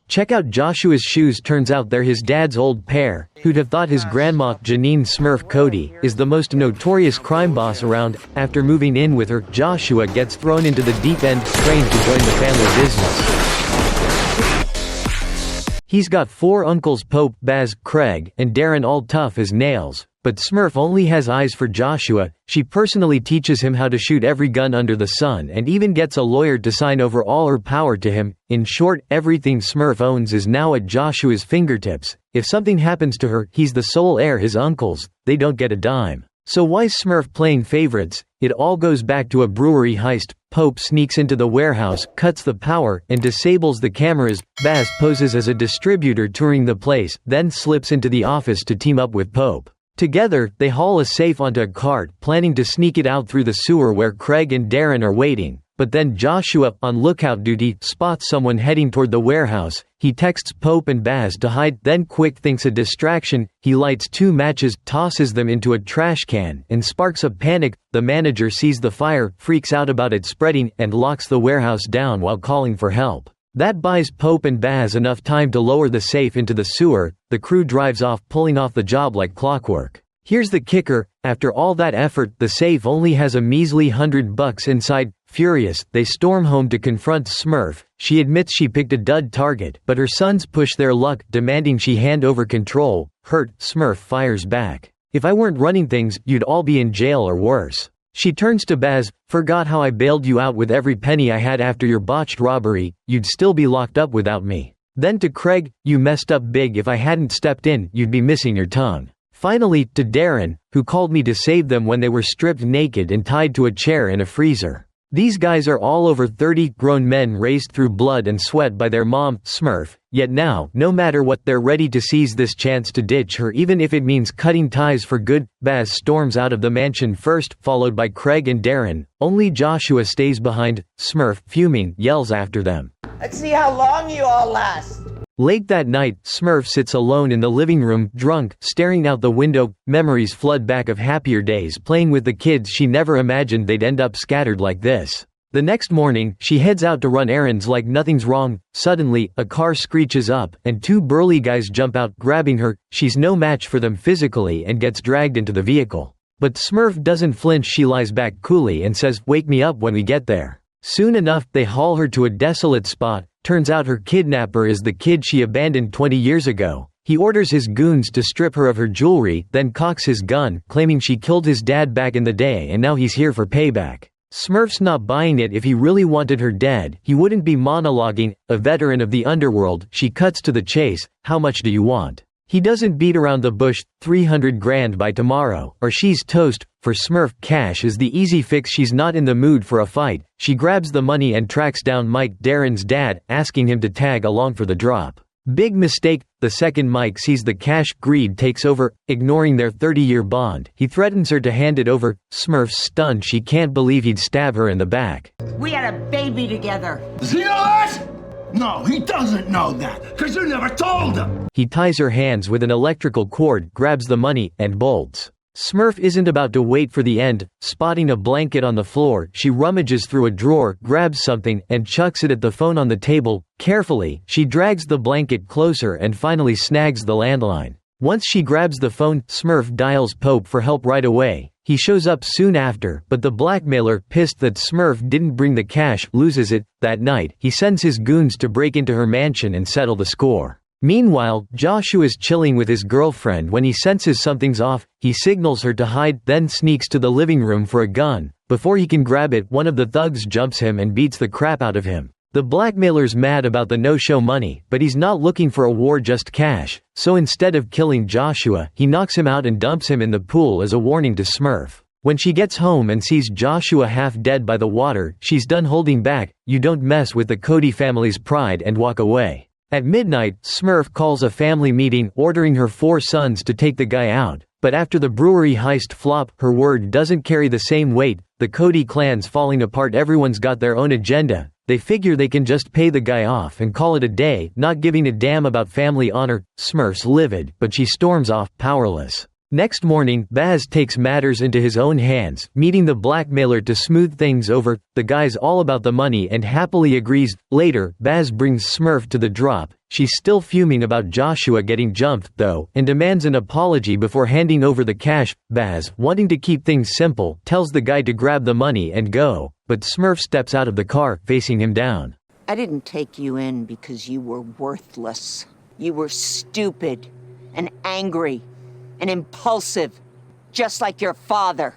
Check out Joshua's shoes. Turns out they're his dad's old pair. Who'd have thought his grandma, Janine Smurf Cody, is the most notorious crime boss around. After moving in with her, Joshua gets thrown into the deep end, trained to join the family business. He's got 4 uncles: Pope, Baz, Craig, and Darren, all tough as nails. But Smurf only has eyes for Joshua. She personally teaches him how to shoot every gun under the sun and even gets a lawyer to sign over all her power to him. In short, everything Smurf owns is now at Joshua's fingertips. If something happens to her, he's the sole heir. His uncles, they don't get a dime. So why's Smurf playing favorites? It all goes back to a brewery heist. Pope sneaks into the warehouse, cuts the power, and disables the cameras. Baz poses as a distributor touring the place, then slips into the office to team up with Pope. Together, they haul a safe onto a cart, planning to sneak it out through the sewer where Craig and Darren are waiting. But then Joshua, on lookout duty, spots someone heading toward the warehouse. He texts Pope and Baz to hide, then quick thinks a distraction. He lights 2 matches, tosses them into a trash can, and sparks a panic. The manager sees the fire, freaks out about it spreading, and locks the warehouse down while calling for help. That buys Pope and Baz enough time to lower the safe into the sewer. The crew drives off, pulling off the job like clockwork. Here's the kicker: after all that effort, the safe only has a measly $100 inside. Furious, they storm home to confront Smurf. She admits she picked a dud target, but her sons push their luck, demanding she hand over control. Hurt, Smurf fires back. "If I weren't running things, you'd all be in jail or worse." She turns to Baz. "Forgot how I bailed you out with every penny I had after your botched robbery. You'd still be locked up without me." Then to Craig, "You messed up big. If I hadn't stepped in, you'd be missing your tongue." Finally, to Darren, "Who called me to save them when they were stripped naked and tied to a chair in a freezer." These guys are all over 30, grown men raised through blood and sweat by their mom, Smurf. Yet now, no matter what, they're ready to seize this chance to ditch her, even if it means cutting ties for good. Baz storms out of the mansion first, followed by Craig and Darren. Only Joshua stays behind. Smurf, fuming, yells after them, "Let's see how long you all last." Late that night, Smurf sits alone in the living room, drunk, staring out the window. Memories flood back of happier days playing with the kids. She never imagined they'd end up scattered like this. The next morning, she heads out to run errands like nothing's wrong. Suddenly, a car screeches up, and 2 burly guys jump out, grabbing her. She's no match for them physically and gets dragged into the vehicle. But Smurf doesn't flinch. She lies back coolly and says, "Wake me up when we get there." Soon enough, they haul her to a desolate spot. Turns out her kidnapper is the kid she abandoned 20 years ago. He orders his goons to strip her of her jewelry, then cocks his gun, claiming she killed his dad back in the day and now he's here for payback. Smurf's not buying it. If he really wanted her dead, he wouldn't be monologuing. A veteran of the underworld, she cuts to the chase. "How much do you want?" He doesn't beat around the bush. 300 grand by tomorrow, or she's toast. For Smurf, cash is the easy fix. She's not in the mood for a fight. She grabs the money and tracks down Mike, Darren's dad, asking him to tag along for the drop. Big mistake. The second Mike sees the cash, greed takes over. Ignoring their 30-year bond, he threatens her to hand it over. Smurf's stunned. She can't believe he'd stab her in the back. "We had a baby together." Does he know that? No, he doesn't know that, because you never told him. He ties her hands with an electrical cord, grabs the money, and bolts. Smurf isn't about to wait for the end. Spotting a blanket on the floor, she rummages through a drawer, grabs something, and chucks it at the phone on the table. Carefully, she drags the blanket closer and finally snags the landline. Once she grabs the phone, Smurf dials Pope for help right away. He shows up soon after, but the blackmailer, pissed that Smurf didn't bring the cash, loses it. That night, he sends his goons to break into her mansion and settle the score. Meanwhile, Joshua's chilling with his girlfriend when he senses something's off. He signals her to hide, then sneaks to the living room for a gun. Before he can grab it, one of the thugs jumps him and beats the crap out of him. The blackmailer's mad about the no-show money, but he's not looking for a war, just cash. So instead of killing Joshua, he knocks him out and dumps him in the pool as a warning to Smurf. When she gets home and sees Joshua half dead by the water, she's done holding back. You don't mess with the Cody family's pride, and walk away. At midnight, Smurf calls a family meeting, ordering her 4 sons to take the guy out. But after the brewery heist flop, her word doesn't carry the same weight. The Cody clan's falling apart. Everyone's got their own agenda. They figure they can just pay the guy off and call it a day, not giving a damn about family honor. Smurf's livid, but she storms off, powerless. Next morning, Baz takes matters into his own hands, meeting the blackmailer to smooth things over. The guy's all about the money and happily agrees. Later, Baz brings Smurf to the drop. She's still fuming about Joshua getting jumped, though, and demands an apology before handing over the cash. Baz, wanting to keep things simple, tells the guy to grab the money and go, but Smurf steps out of the car, facing him down. I didn't take you in because you were worthless. You were stupid and angry and impulsive, just like your father.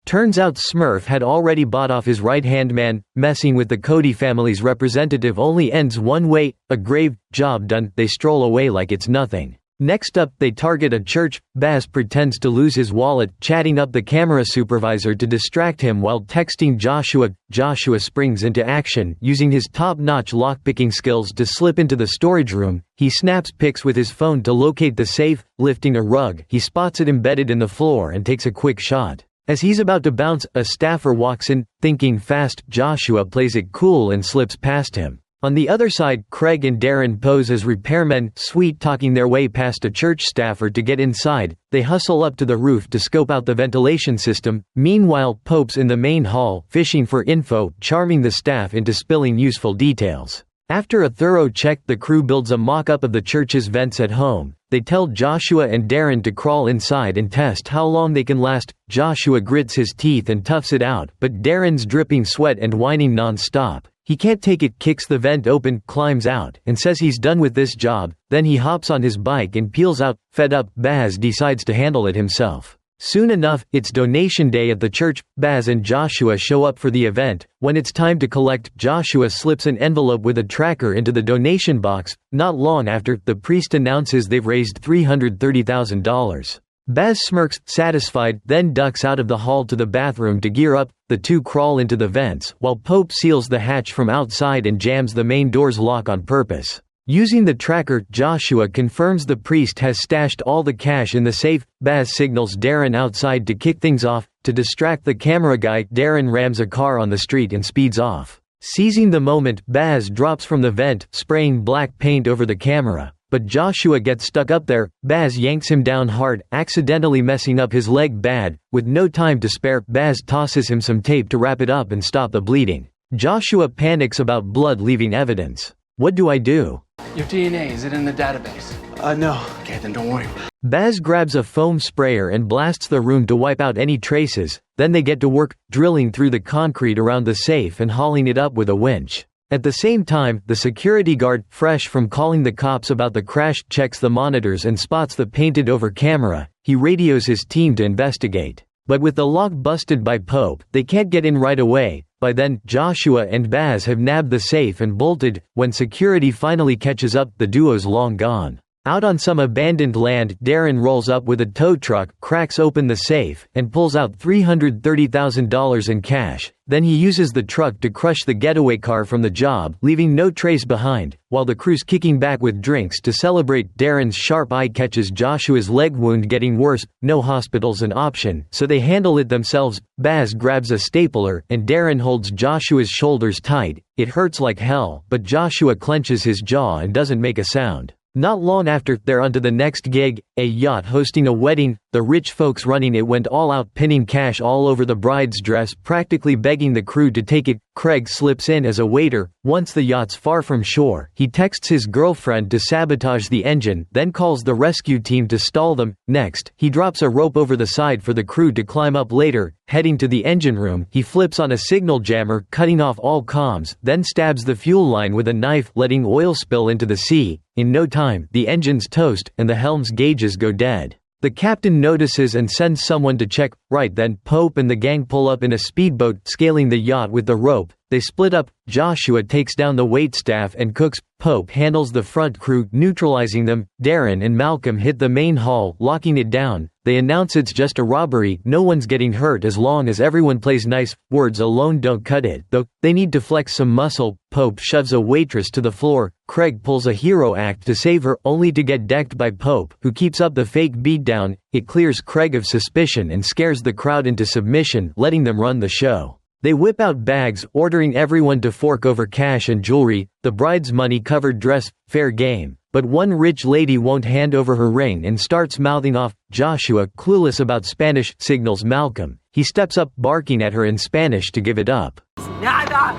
Turns out Smurf had already bought off his right-hand man. Messing with the Cody family's representative only ends one way: a grave. Job done. They stroll away like it's nothing. Next up, they target a church. Baz pretends to lose his wallet, chatting up the camera supervisor to distract him while texting Joshua. Joshua springs into action, using his top-notch lockpicking skills to slip into the storage room. He snaps pics with his phone to locate the safe. Lifting a rug, he spots it embedded in the floor and takes a quick shot. As he's about to bounce, a staffer walks in. Thinking fast, Joshua plays it cool and slips past him. On the other side, Craig and Darren pose as repairmen, sweet-talking their way past a church staffer to get inside. They hustle up to the roof to scope out the ventilation system. Meanwhile, Pope's in the main hall, fishing for info, charming the staff into spilling useful details. After a thorough check, the crew builds a mock-up of the church's vents at home. They tell Joshua and Darren to crawl inside and test how long they can last. Joshua grits his teeth and toughs it out, but Darren's dripping sweat and whining non-stop. He can't take it, kicks the vent open, climbs out, and says he's done with this job. Then he hops on his bike and peels out. Fed up, Baz decides to handle it himself. Soon enough, it's donation day at the church. Baz and Joshua show up for the event. When it's time to collect, Joshua slips an envelope with a tracker into the donation box. Not long after, the priest announces they've raised $330,000. Baz smirks, satisfied, then ducks out of the hall to the bathroom to gear up. The two crawl into the vents, while Pope seals the hatch from outside and jams the main door's lock on purpose. Using the tracker, Joshua confirms the priest has stashed all the cash in the safe. Baz signals Darren outside to kick things off. To distract the camera guy, Darren rams a car on the street and speeds off. Seizing the moment, Baz drops from the vent, spraying black paint over the camera. But Joshua gets stuck up there. Baz yanks him down hard, accidentally messing up his leg bad. With no time to spare, Baz tosses him some tape to wrap it up and stop the bleeding. Joshua panics about blood leaving evidence. What do I do? Your DNA, is it in the database? No. Okay, then don't worry. Baz grabs a foam sprayer and blasts the room to wipe out any traces. Then they get to work, drilling through the concrete around the safe and hauling it up with a winch. At the same time, the security guard, fresh from calling the cops about the crash, checks the monitors and spots the painted-over camera. He radios his team to investigate. But with the lock busted by Pope, they can't get in right away. By then, Joshua and Baz have nabbed the safe and bolted. When security finally catches up, the duo's long gone. Out on some abandoned land, Darren rolls up with a tow truck, cracks open the safe, and pulls out $330,000 in cash. Then he uses the truck to crush the getaway car from the job, leaving no trace behind. While the crew's kicking back with drinks to celebrate, Darren's sharp eye catches Joshua's leg wound getting worse. No hospital's an option, so they handle it themselves. Baz grabs a stapler, and Darren holds Joshua's shoulders tight. It hurts like hell, but Joshua clenches his jaw and doesn't make a sound. Not long after, they're onto the next gig, a yacht hosting a wedding. The rich folks running it went all out, pinning cash all over the bride's dress, practically begging the crew to take it. Craig slips in as a waiter. Once the yacht's far from shore, he texts his girlfriend to sabotage the engine, then calls the rescue team to stall them. Next, he drops a rope over the side for the crew to climb up later. Heading to the engine room, he flips on a signal jammer, cutting off all comms, then stabs the fuel line with a knife, letting oil spill into the sea. In no time, the engine's toast, and the helm's gauges go dead. The captain notices and sends someone to check. Right then, Pope and the gang pull up in a speedboat, scaling the yacht with the rope. They split up. Joshua takes down the waitstaff and cooks. Pope handles the front crew, neutralizing them. Darren and Malcolm hit the main hall, locking it down. They announce it's just a robbery, no one's getting hurt as long as everyone plays nice. Words alone don't cut it, though. They need to flex some muscle. Pope shoves a waitress to the floor. Craig pulls a hero act to save her, only to get decked by Pope, who keeps up the fake beatdown. It clears Craig of suspicion and scares the crowd into submission, letting them run the show. They whip out bags, ordering everyone to fork over cash and jewelry. The bride's money-covered dress, fair game. But one rich lady won't hand over her ring and starts mouthing off. Joshua, clueless about Spanish, signals Malcolm. He steps up, barking at her in Spanish to give it up. Nada.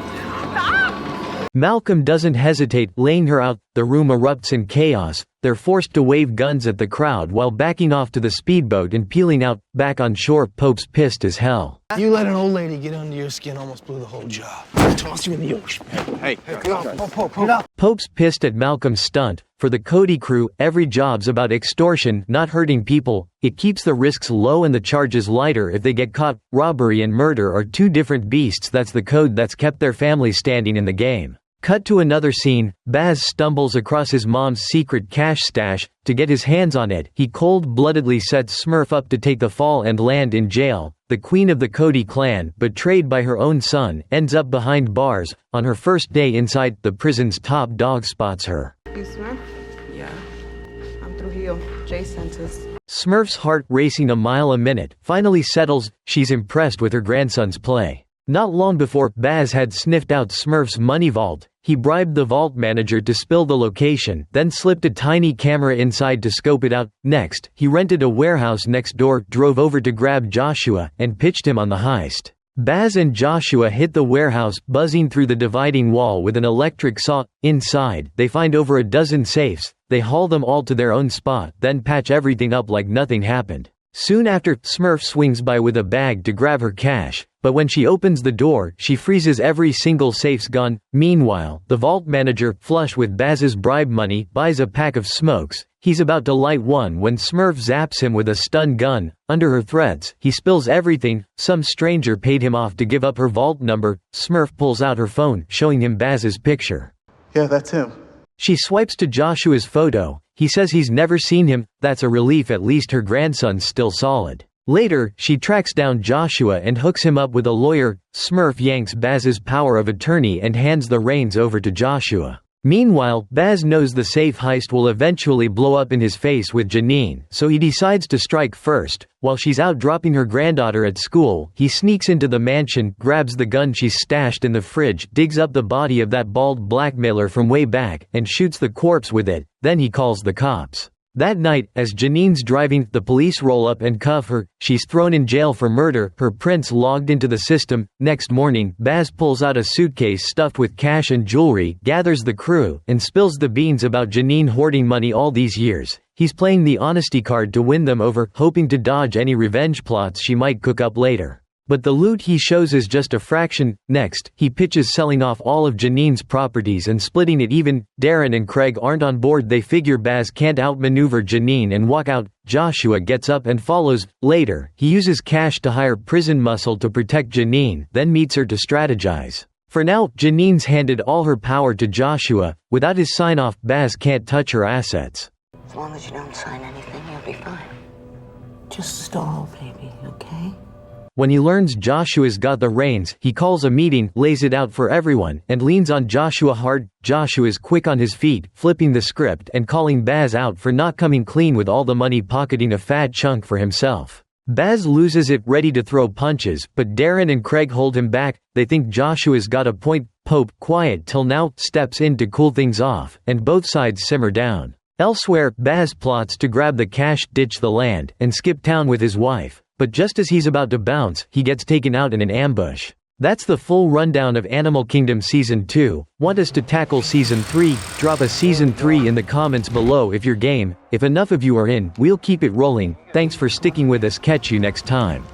Malcolm doesn't hesitate, laying her out. The room erupts in chaos. They're forced to wave guns at the crowd while backing off to the speedboat and peeling out. Back on shore, Pope's pissed as hell. You let an old lady get under your skin almost blew the whole job. I toss you in the ocean. Hey, Pope. Pope's pissed at Malcolm's stunt. For the Cody crew, every job's about extortion, not hurting people. It keeps the risks low and the charges lighter if they get caught. Robbery and murder are two different beasts. That's the code that's kept their family standing in the game. Cut to another scene. Baz stumbles across his mom's secret cash stash. To get his hands on it, he cold-bloodedly sets Smurf up to take the fall and land in jail. The queen of the Cody clan, betrayed by her own son, ends up behind bars. On her first day inside, the prison's top dog spots her. You Smurf? Yeah. I'm Trujillo. Jay sent us. Smurf's heart racing a mile a minute, finally settles. She's impressed with her grandson's play. Not long before, Baz had sniffed out Smurf's money vault. He bribed the vault manager to spill the location, then slipped a tiny camera inside to scope it out. Next, he rented a warehouse next door, drove over to grab Joshua, and pitched him on the heist. Baz and Joshua hit the warehouse, buzzing through the dividing wall with an electric saw. Inside, they find over a dozen safes. They haul them all to their own spot, then patch everything up like nothing happened. Soon after, Smurf swings by with a bag to grab her cash, but when she opens the door, she freezes every single safe's gun. Meanwhile, the vault manager, flush with Baz's bribe money, buys a pack of smokes. He's about to light one when Smurf zaps him with a stun gun. Under her threats, he spills everything. Some stranger paid him off to give up her vault number. Smurf pulls out her phone, showing him Baz's picture. Yeah, that's him. She swipes to Joshua's photo. He says he's never seen him. That's a relief, at least her grandson's still solid. Later, she tracks down Joshua and hooks him up with a lawyer. Smurf yanks Baz's power of attorney and hands the reins over to Joshua. Meanwhile, Baz knows the safe heist will eventually blow up in his face with Janine, so he decides to strike first. While she's out dropping her granddaughter at school, he sneaks into the mansion, grabs the gun she's stashed in the fridge, digs up the body of that bald blackmailer from way back, and shoots the corpse with it. Then he calls the cops. That night, as Janine's driving, the police roll up and cuff her. She's thrown in jail for murder, her prints logged into the system. Next morning, Baz pulls out a suitcase stuffed with cash and jewelry, gathers the crew, and spills the beans about Janine hoarding money all these years. He's playing the honesty card to win them over, hoping to dodge any revenge plots she might cook up later. But the loot he shows is just a fraction. Next, he pitches selling off all of Janine's properties and splitting it even. Darren and Craig aren't on board. They figure Baz can't outmaneuver Janine and walk out. Joshua gets up and follows. Later, he uses cash to hire prison muscle to protect Janine, then meets her to strategize. For now, Janine's handed all her power to Joshua. Without his sign-off, Baz can't touch her assets. As long as you don't sign anything, you'll be fine. Just stall, baby, okay? When he learns Joshua's got the reins, he calls a meeting, lays it out for everyone, and leans on Joshua hard. Joshua's quick on his feet, flipping the script and calling Baz out for not coming clean with all the money, pocketing a fat chunk for himself. Baz loses it, ready to throw punches, but Darren and Craig hold him back. They think Joshua's got a point. Pope, quiet till now, steps in to cool things off, and both sides simmer down. Elsewhere, Baz plots to grab the cash, ditch the land, and skip town with his wife. But just as he's about to bounce, he gets taken out in an ambush. That's the full rundown of Animal Kingdom Season 2. Want us to tackle Season 3? Drop a Season 3 in the comments below if you're game. If enough of you are in, we'll keep it rolling. Thanks for sticking with us. Catch you next time.